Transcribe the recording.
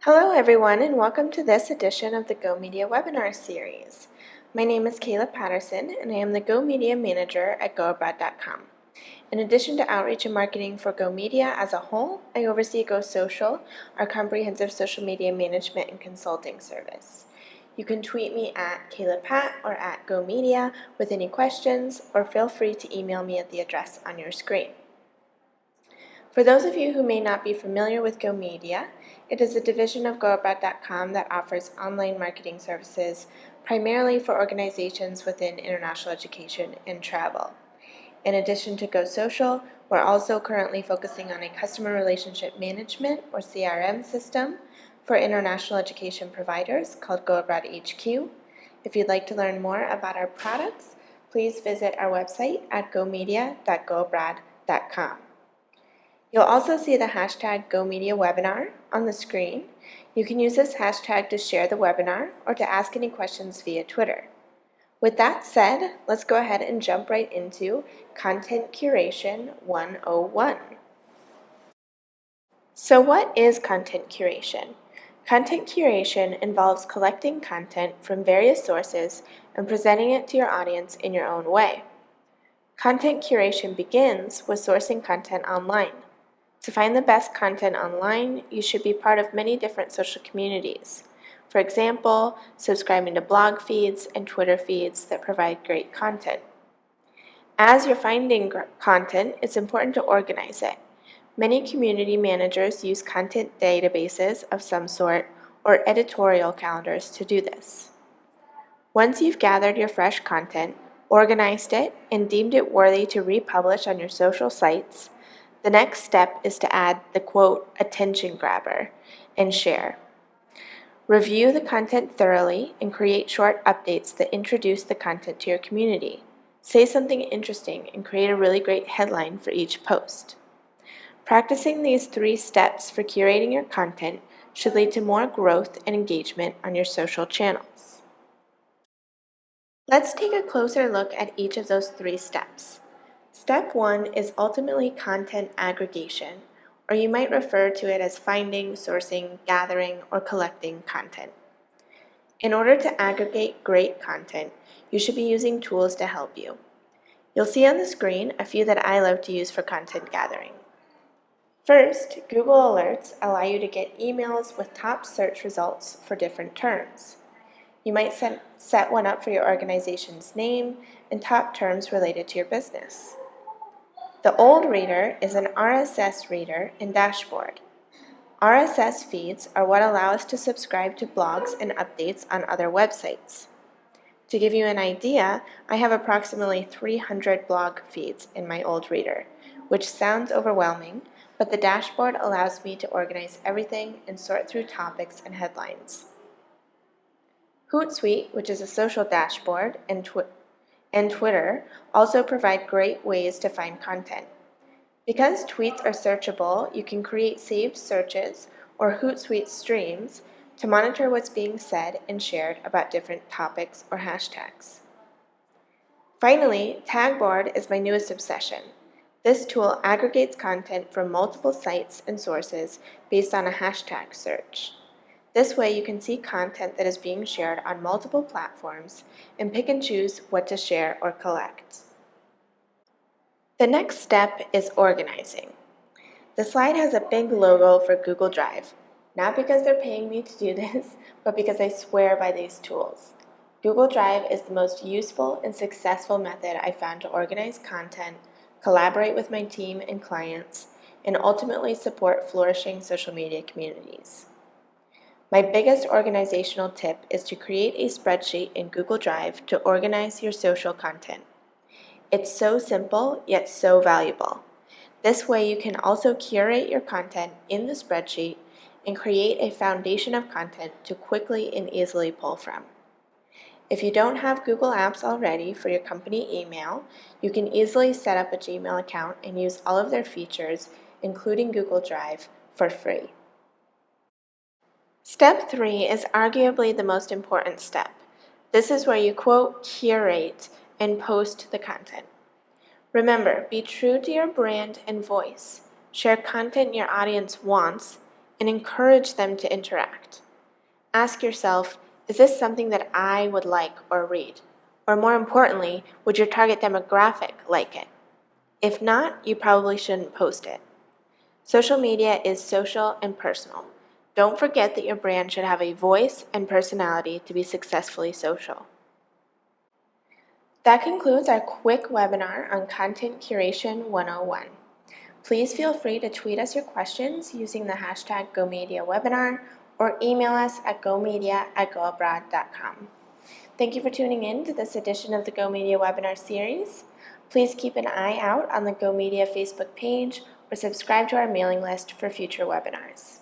Hello everyone and welcome to this edition of the GoMedia webinar series. My name is Kayla Patterson and I am the GoMedia manager at GoAbroad.com. In addition to outreach and marketing for GoMedia as a whole, I oversee GoSocial, our comprehensive social media management and consulting service. You can tweet me at KaylaPat or at GoMedia with any questions, or feel free to email me at the address on your screen. For those of you who may not be familiar with GoMedia, it is a division of GoAbroad.com that offers online marketing services primarily for organizations within international education and travel. In addition to GoSocial, we're also currently focusing on a customer relationship management or CRM system for international education providers called GoAbroad HQ. If you'd like to learn more about our products, please visit our website at gomedia.goabroad.com. You'll also see the hashtag GoMediaWebinar on the screen. You can use this hashtag to share the webinar or to ask any questions via Twitter. With that said, let's go ahead and jump right into Content Curation 101. So what is content curation? Content curation involves collecting content from various sources and presenting it to your audience in your own way. Content curation begins with sourcing content online. To find the best content online, you should be part of many different social communities. For example, subscribing to blog feeds and Twitter feeds that provide great content. As you're finding content, it's important to organize it. Many community managers use content databases of some sort or editorial calendars to do this. Once you've gathered your fresh content, organized it, and deemed it worthy to republish on your social sites, the next step is to add the quote, attention grabber, and share. Review the content thoroughly and create short updates that introduce the content to your community. Say something interesting and create a really great headline for each post. Practicing these 3 steps for curating your content should lead to more growth and engagement on your social channels. Let's take a closer look at each of those 3 steps. Step 1 is ultimately content aggregation, or you might refer to it as finding, sourcing, gathering, or collecting content. In order to aggregate great content, you should be using tools to help you. You'll see on the screen a few that I love to use for content gathering. First, Google Alerts allow you to get emails with top search results for different terms. You might set one up for your organization's name and top terms related to your business. The Old Reader is an RSS reader and dashboard. RSS feeds are what allow us to subscribe to blogs and updates on other websites. To give you an idea, I have approximately 300 blog feeds in my Old Reader, which sounds overwhelming, but the dashboard allows me to organize everything and sort through topics and headlines. Hootsuite, which is a social dashboard, and Twitter also provide great ways to find content. Because tweets are searchable, you can create saved searches or Hootsuite streams to monitor what's being said and shared about different topics or hashtags. Finally, Tagboard is my newest obsession. This tool aggregates content from multiple sites and sources based on a hashtag search. This way you can see content that is being shared on multiple platforms and pick and choose what to share or collect. The next step is organizing. The slide has a big logo for Google Drive, not because they're paying me to do this, but because I swear by these tools. Google Drive is the most useful and successful method I found to organize content, collaborate with my team and clients, and ultimately support flourishing social media communities. My biggest organizational tip is to create a spreadsheet in Google Drive to organize your social content. It's so simple, yet so valuable. This way you can also curate your content in the spreadsheet and create a foundation of content to quickly and easily pull from. If you don't have Google Apps already for your company email, you can easily set up a Gmail account and use all of their features, including Google Drive, for free. Step 3 is arguably the most important step. This is where you quote, curate, and post the content. Remember, be true to your brand and voice. Share content your audience wants and encourage them to interact. Ask yourself, is this something that I would like or read? Or more importantly, would your target demographic like it? If not, you probably shouldn't post it. Social media is social and personal. Don't forget that your brand should have a voice and personality to be successfully social. That concludes our quick webinar on Content Curation 101. Please feel free to tweet us your questions using the hashtag GoMediaWebinar or email us at gomedia@goabroad.com. Thank you for tuning in to this edition of the GoMedia webinar series. Please keep an eye out on the GoMedia Facebook page or subscribe to our mailing list for future webinars.